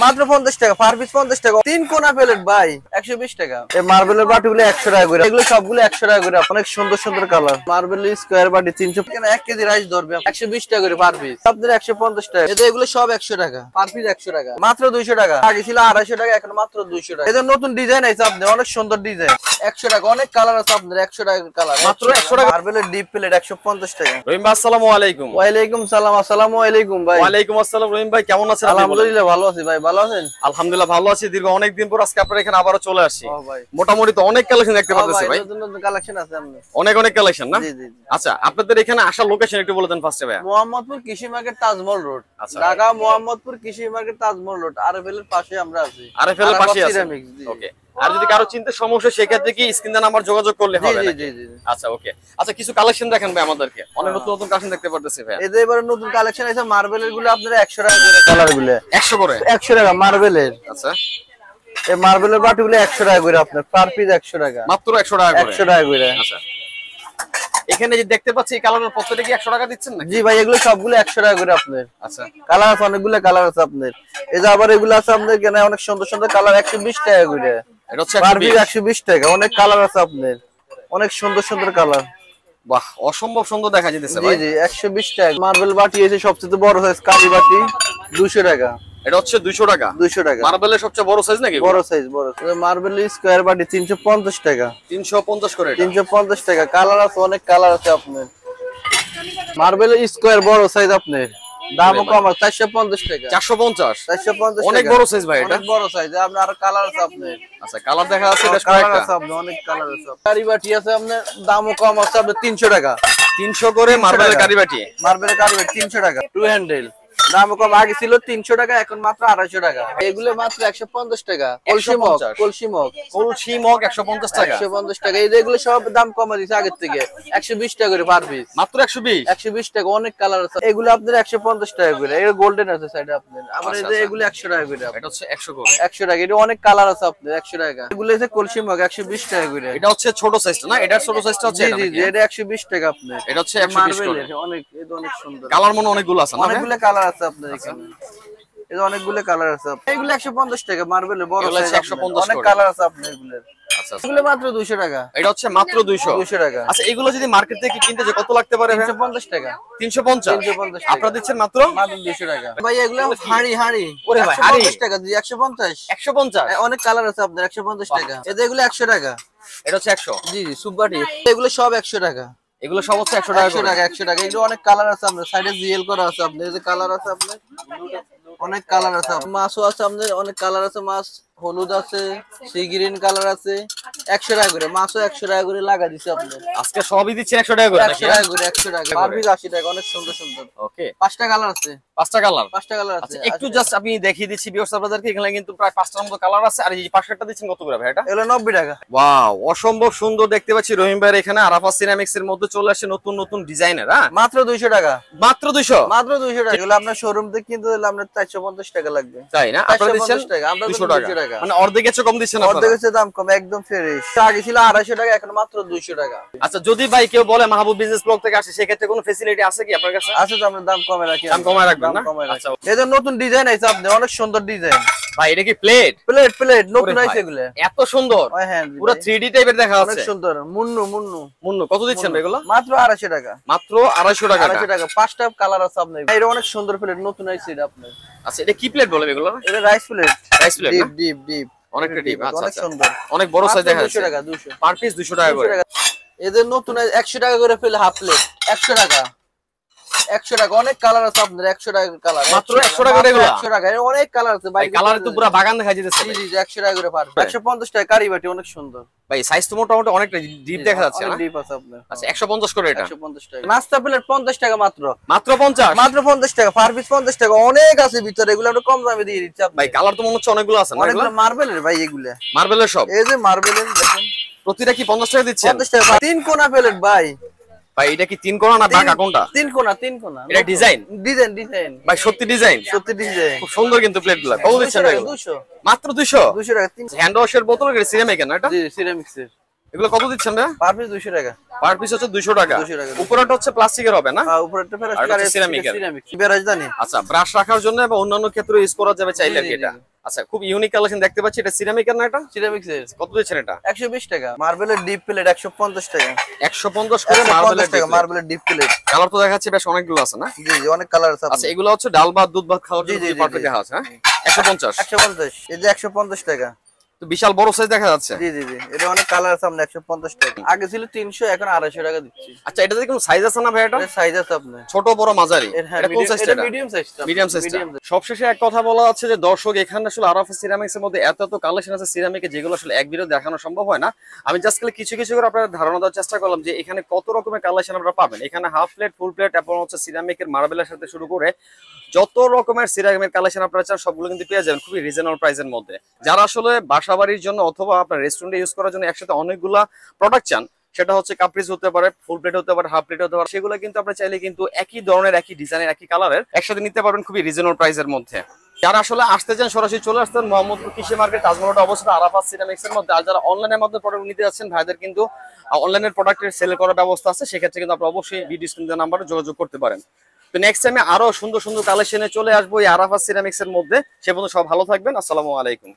মাত্র 50 টাকা, per piece 50 টাকা। তিন কোনা প্লেট ভাই 120 টাকা। এই মার্বেলের বাটিগুলো 100 টাকা করে, এগুলো সবগুলো 100 টাকা করে। অনেক সুন্দর সুন্দর কালার। মার্বেল স্কয়ার বাটি 300 টাকা। 1 কেজি রাইস ধরবে 120 টাকা করে পার পিস, আপনাদের 150 টাকা। এগুলো সব 100 টাকা, পার পিস 100 টাকা, মাত্র 200 টাকা। আগে ছিল 250 টাকা, এখন মাত্র 200 টাকা। এদের নতুন ডিজাইন আছে আপনাদের, অনেক সুন্দর ডিজাইন। 100 টাকা, অনেক কালার আছে আপনাদের। 100 টাকা কালার, মাত্র 100 টাকা। মার্বেলের ডিপ প্লেট 150 টাকা। রহিম ভাই আসসালামু আলাইকুম। ওয়ালাইকুম সালাম। আসসালামু আলাইকুম ভাই। ওয়ালাইকুম আসসালাম। রহিম ভাই কেমন আছেন? আলহামদুলিল্লাহ ভালো আছি ভাই, ভালো আছেন? আলহামদুলিল্লাহ ভালো আছি। দীর্ঘ অনেক দিন পর আজকে আপনার এখানে আবারো চলে আসি। ভাই মোটামুটি তো অনেক কালেকশন দেখতে পাচ্ছি ভাই। নতুন নতুন কালেকশন আছে আপনাদের, অনেক অনেক কালেকশন না? জি জি। আচ্ছা, আপনাদের এখানে আসার লোকেশন একটু বলে দেন ফার্স্টে ভাই। মোহাম্মদপুর কৃষি মার্কেট, তাজমহল রোড, ঢাকা। মোহাম্মদপুর কৃষি মার্কেট, তাজমহল রোড, আরএফএল এর পাশে আমরা আছি। আরএফএল এর পাশে আছে, ওকে। আর যদি কারো চিন্তা সমস্যা সেক্ষেত্রে কি স্ক্রিনে নাম্বার যোগাযোগ করলে হবে? জি জি জি। আচ্ছা ওকে। আচ্ছা, কিছু কালেকশন দেখেন ভাই আমাদেরকে। অনেক নতুন নতুন কালেকশন দেখতে পারতেছি ভাই। এই যে এবারে নতুন কালেকশন আছে মার্বেলের গুলো, আপনারা 100 টাকা করে কালার গুলো। 100 করে? 100 টাকা মার্বেলের। আচ্ছা, এই মার্বেলের বাটিগুলো 100 টাকা করে, আপনার পার পিস 100 টাকা, মাত্র 100 টাকা করে। 100 টাকা করে। আচ্ছা, এখানে যে দেখতে পাচ্ছি এই কালারের প্রত্যেকটা কি 100 টাকা দিচ্ছেন নাকি? জি ভাই, এগুলো সবগুলো 100 টাকা করে আপনার। আচ্ছা, কালার আছে অনেকগুলো কালার আছে আপনার। এই যে আবার এগুলো আছে আপনাদের কেন অনেক সুন্দর সুন্দর কালার, 120 টাকা করে। এটা হচ্ছে পার পিস 120 টাকা। অনেক কালার আছে আপনার, অনেক সুন্দর সুন্দর কালার। বাহ, অসম্ভব সুন্দর দেখা যাচ্ছে জি ভাই। জি, 120 টাকা। মার্বেল বাটি আছে সবচেয়ে বড় সাইজ, কালি বাটি 200 টাকা। এটা হচ্ছে 200 টাকা। 200 টাকা মার্বেলের সবচেয়ে বড় সাইজ নাকি? বড় সাইজ, বড় সাইজ। মার্বেল স্কয়ার বাটি 350 টাকা। 350 করে এটা? 350 টাকা। কালার আছে, অনেক কালার আছে আপনার। মার্বেল স্কয়ার বড় সাইজ আপনার, দামও কম আছে, 450 টাকা। 450? 450 অনেক বড় সাইজ ভাই এটা। অনেক বড় সাইজ। আপনার আর কালার আছে আপনার। আচ্ছা, কালার দেখা যাচ্ছে বেশ কালার কয়েকটা। আছে আপনার, অনেক কালার আছে। কারি বাটি আছে আপনার, দামও কম আছে আপনার, 300 টাকা। 300 করে মার্বেলের কারিবাটি? মার্বেলের কারি বাটি 300 টাকা। টু হ্যান্ডেল, দাম কম। আগে ছিল 300 টাকা, এখন মাত্র 250 টাকা। এগুলো মাত্র 150 টাকা। কলসি মগ, কলসি মগ, কলসি মগ 150 টাকা? 150 টাকা। এই যেগুলো সব দাম কমা দিয়েছে আগের থেকে, 120 টাকা করে পার পিস। মাত্র 120? 120 টাকা। অনেক কালার আছে। এগুলো আপনার 150 টাকা করে। এগুলো গোল্ডেন আছে সাইডে আপনার। আবার এই যে এগুলো 100 টাকা করে। এটা হচ্ছে 100 করে? 100 টাকা। এটা অনেক কালার আছে আপনার, 100 টাকা। এগুলো আছে কলসি মগ 120 টাকা করে। এটা হচ্ছে ছোট সাইজটা না? এটার ছোট সাইজটা হচ্ছে এটা জি নাকি? জি, এটা 120 টাকা আপনার। এটা হচ্ছে 120 করে। অনেক, এটা অনেক সুন্দর। কালার মনে অনেকগুলো আছে না? অনেকগুলো কালার আছে আপনার এখানে। এই অনেকগুলো কালার আছে। এগুলো 150 টাকা মার্বেলের বড় সাইজ, 150 অনেক কালার আছে আপনার এগুলোর। আচ্ছা, এগুলো মাত্র 200 টাকা। এটা হচ্ছে মাত্র 200 টাকা। আচ্ছা, এগুলো যদি মার্কেট থেকে কিনতে যে কত লাগতে পারে? 350 টাকা। 350? 350 টাকা। আপনারা দিচ্ছেন মাত্র 200 টাকা। ভাই এগুলো হাড়ি হাড়ি। ওরে ভাই, হাড়ি 150 টাকা জি, 150। 150? অনেক কালার আছে আপনার, 150 টাকা। এগুলো 100 টাকা। এটা হচ্ছে 100? জি জি, সুপারটি। এগুলো সব 100 টাকা। এগুলো সব হচ্ছে 100 টাকা 100 টাকা, 100 টাকা। এগুলো অনেক কালার আছে আপনার, সাইডে জিএল করা আছে আপনার। এই যে কালার আছে আপনার, অনেক কালার আছে। মাছও আছে আপনার, অনেক কালার আছে। মাছ হলুদ আছে, সি গ্রিন কালার আছে। 100 টাকা করে মাছও 100 টাকা করে লাগা দিছে আপনার। আজকে সবই দিচ্ছেন 100 টাকা করে 100 টাকা করে, 100 টাকা। পার পিস 80 টাকা। অনেক সুন্দর সুন্দর। ওকে, 5টা কালার আছে। 5টা কালার? 5টা কালার আছে। আচ্ছা, একটু জাস্ট আমি দেখিয়ে দিচ্ছি ভিউয়ার্স আপনাদেরকে। এখানে কিন্তু প্রায় 5টার মতো কালার আছে। আর এই পাশেরটা দিচ্ছেন কত করে ভাই এটা? এগুলো 90 টাকা। ওয়াও, অসম্ভব সুন্দর দেখতে পাচ্ছি রহিম ভাইয়ের এখানে আরাফাত সিরামিক্স এর মধ্যে চলে আসে নতুন নতুন ডিজাইনের। হ্যাঁ, মাত্র 200 টাকা। মাত্র 200? মাত্র 200 টাকা। এগুলো আপনার শোরুম থেকে কিনতে হলে আপনার 450 টাকা লাগবে। তাই না? আপনারা দিচ্ছেন 450 টাকা, আমরা 200 200 টাকা। টাকা। মানে অর্ধেকের চেয়ে কম দিচ্ছেন আপনারা? অর্ধেকের দাম কম, একদম ফ্রেশ। আগে ছিল 250 টাকা, এখন মাত্র 200 টাকা। আচ্ছা, যদি ভাই কেউ বলে মাহবুব বিজনেস ব্লগ থেকে আসে সেক্ষেত্রে কোনো ফ্যাসিলিটি আছে কি আপনার কাছে? আছে তো, আমরা দাম কমে রাখি। দাম কমায় রাখবেন না? আচ্ছা, এদের নতুন ডিজাইন আছে আপনার, অনেক সুন্দর ডিজাইন। ভাই এটা কি প্লেট? প্লেট প্লেট নতুন আছে এগুলো। এত সুন্দর, হ্যাঁ, পুরো 3D টাইপের দেখা অনেক যাচ্ছে। সুন্দর। মুন্নু মুন্নু মুন্নু কত দিচ্ছেন ভাই এগুলো? মাত্র 250 টাকা। মাত্র 250 টাকা? 250 টাকা। 5টা কালার আছে আপনার। এটা অনেক সুন্দর প্লেট, নতুন আছে এটা আপনার। আচ্ছা, এটা কি প্লেট বলে এগুলো? এটা rice plate. Rice plate? Deep deep deep, অনেকটা ডিপ। আচ্ছা অনেক আচ্ছা, সুন্দর। অনেক বড় সাইজ দেখা যাচ্ছে। 200 টাকা। 200 পার পিস 200 টাকা করে। এদের নতুন 100 টাকা করে ফেলে হাফ প্লেট 100 টাকা। 100 টাকা। অনেক কালার আছে আপনার, 100 টাকা কালার। মাত্র 100 টাকা করে এগুলো? 100 টাকা। এর অনেক কালার আছে ভাই, কালারে তো পুরো বাগান দেখা যাচ্ছে। জি জি, 100 টাকা করে পার। 150 টাকা কারি বাটি, অনেক সুন্দর। ভাই সাইজ তো মোটামুটি অনেকটা ডিপ দেখা যাচ্ছে না? ডিপ আছে আপনার। আচ্ছা, 150 করে এটা? 150 টাকা। নাস্তা প্লেট 50 টাকা মাত্র। মাত্র 50? মাত্র 50 টাকা। পার পিস 50 টাকা। অনেক আছে ভিতরে, এগুলো আমরা কম দামে দিয়ে দিচ্ছি আপনাকে। ভাই কালার তো মনে হচ্ছে অনেকগুলো আছে না? অনেকগুলো মার্বেলের ভাই এগুলো। মার্বেলের সব? এই যে মার্বেলের দেখেন, প্রতিটা কি 50 টাকা দিচ্ছেন? 50 টাকা। 3 কোনা প্লেট ভাই। ভাই এটা কি 3 কোণা না বাঁকা কোনটা? 3 কোনা, 3 কোনা। এটা ডিজাইন? ডিজাইন ডিজাইন ভাই সত্যি ডিজাইন? সত্যি ডিজাইন। খুব সুন্দর কিন্তু প্লেটগুলো। কত দিচ্ছেন ভাই? 200 মাত্র 200? 200 টাকা। হ্যান্ড ওয়াশের বোতল সিরামিক না এটা? জি, সিরামিক্সের। এগুলো কত দিচ্ছেন ভাই? পার পিস 200 টাকা। পার পিস হচ্ছে 200 টাকা। 200 টাকা। উপরটা হচ্ছে প্লাস্টিকের হবে না? হ্যাঁ, উপরেরটা আর এটা হচ্ছে সিরামিকের। সিরামিক রাজধানী। আচ্ছা, ব্রাশ রাখার জন্য বা অন্যান্য ক্ষেত্রে ইউজ করা যাবে চাইলে জি, জি, এটা। জি। আচ্ছা, খুব ইউনিক কালেকশন দেখতে পাচ্ছি। এটা সিরামিকের না এটা? সিরামিক সেট কত দিচ্ছেন এটা? 120 টাকা। মার্বেলের ডিপ প্লেট 150 টাকা। 150 করে 150 মার্বেলের টাকা মার্বেলের ডিপ প্লেট। কালার তো দেখাচ্ছে বেশ অনেকগুলো আছে না? জি জি, অনেক কালার আছে। আচ্ছা, এগুলো হচ্ছে ডাল ভাত দুধ ভাত খাওয়ার জি, জন্য জি, জি, পারফেক্ট জি। দেখা আছে। হ্যাঁ, 150। 150, এই যে 150 টাকা। তো বিশাল বড় সাইজ দেখা যাচ্ছে। জি জি জি, এটা অনেক কালার আছে। আমরা 150 টাকা, আগে ছিল 300, এখন 250 টাকা দিচ্ছি। আচ্ছা, এটাতে কোনো সাইজ আছে না ভাই? এটা এটা সাইজ আছে আপনার ছোট বড় মাঝারি? এটা কোন সাইজটা? এটা মিডিয়াম সাইজটা। মিডিয়াম সাইজটা। সবশেষে এক কথা বলা আছে যে দর্শক, এখানে আসলে আরাফা সিরামিক্স এর মধ্যে এত কালেকশন আছে সিরামিকে, যেগুলো আসলে এক ভিডিও দেখানো সম্ভব হয় না। আমি জাস্ট কিছু কিছু করে আপনাদের ধারণা দেওয়ার চেষ্টা করলাম যে এখানে কত রকমের কালেকশন আপনারা পাবেন। এখানে হাফ প্লেট, ফুল প্লেট, এবং হচ্ছে সিরামিকের মার্বেলের সাথে শুরু করে যত রকমের সিরামিকের কালেকশন আপনারা চান সবগুলো কিন্তু পেয়ে যাবেন খুবই রিজনেবল প্রাইসের মধ্যে। যারা আসলে বাসাবাড়ির জন্য অথবা আপনার রেস্টুরেন্টে ইউজ করার জন্য একসাথে অনেকগুলা প্রোডাক্ট চান, সেটা হচ্ছে কাপ্রিজ হতে পারে, ফুল প্লেট হতে পারে, হাফ প্লেট হতে পারে, সেগুলো কিন্তু আপনারা চাইলে কিন্তু একই ধরনের, একই ডিজাইনের, একই কালারের একসাথে নিতে পারবেন খুবই রিজনেবল প্রাইসের মধ্যে। যারা আসলে আসতে চান সরাসরি চলে আসতেন মোহাম্মদপুর কৃষি মার্কেট, তাজমহলটা অবস্থিত আরাফাত সিরামিক্স এর মধ্যে। আর যারা অনলাইনের মাধ্যমে প্রোডাক্ট নিতে যাচ্ছেন, ভাইদের কিন্তু অনলাইনের প্রোডাক্টের সেল করার ব্যবস্থা আছে। সেক্ষেত্রে কিন্তু আপনারা অবশ্যই ভিডিও স্ক্রিনের নাম্বারে যোগাযোগ করতে পারেন। তো নেক্সট টাইমে আরো সুন্দর সুন্দর কালেকশনে চলে আসবো এই আরাফাত সিরামিক্স এর মধ্যে। সে পর্যন্ত সব ভালো থাকবেন। আসসালামু আলাইকুম।